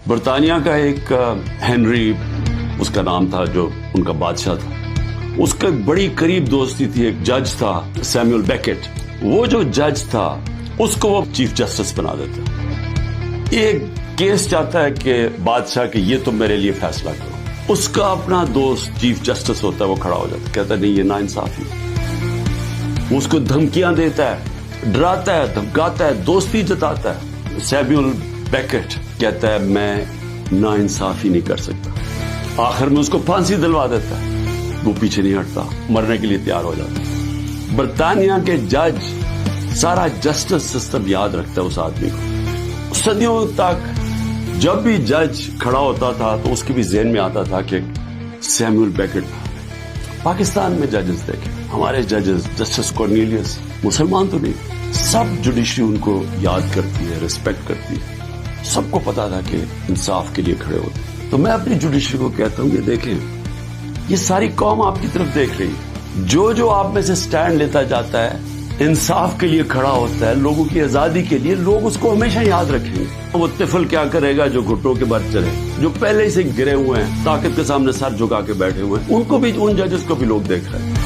برطانیہ کا ایک ہنری اس کا نام تھا جو ان کا بادشاہ تھا، اس کا بڑی قریب دوستی تھی، ایک جج تھا سیموئل بیکٹ، وہ جو جج تھا اس کو وہ چیف جسٹس بنا دیتا۔ ایک کیس چاہتا ہے کہ بادشاہ کہ یہ تم میرے لیے فیصلہ کرو، اس کا اپنا دوست چیف جسٹس ہوتا ہے، وہ کھڑا ہو جاتا ہے، کہتا ہے نہیں یہ ناانصافی، وہ اس کو دھمکیاں دیتا ہے، ڈراتا ہے، دھمکاتا ہے، دوستی جتاتا ہے۔ سیموئل بیکٹ کہتا ہے میں ناانصافی نہیں کر سکتا، آخر میں اس کو پھانسی دلوا دیتا ہے، وہ پیچھے نہیں ہٹتا، مرنے کے لیے تیار ہو جاتا ہے۔ برطانیہ کے جج سارا جسٹس سسٹم یاد رکھتا ہے اس آدمی کو، صدیوں تک جب بھی جج کھڑا ہوتا تھا تو اس کے بھی ذہن میں آتا تھا کہ سیموئل بیکٹ تھا۔ پاکستان میں ججز دیکھیں، ہمارے ججز جسٹس کورنیلیس مسلمان تو نہیں، سب جوڈیشری ان کو یاد کرتی ہے، ریسپیکٹ کرتی ہے، سب کو پتا تھا کہ انصاف کے لیے کھڑے ہوتے۔ تو میں اپنی جوڈیشری کو کہتا ہوں کہ دیکھیں یہ ساری قوم آپ کی طرف دیکھ رہی ہے، جو آپ میں سے سٹینڈ لیتا جاتا ہے، انصاف کے لیے کھڑا ہوتا ہے، لوگوں کی آزادی کے لیے، لوگ اس کو ہمیشہ یاد رکھیں گے۔ وہ طفل کیا کرے گا جو گھٹوں کے بل چلے، جو پہلے سے گرے ہوئے ہیں، طاقت کے سامنے سر جھکا کے بیٹھے ہوئے ہیں، ان کو بھی، ان ججز کو بھی لوگ دیکھ رہے ہیں۔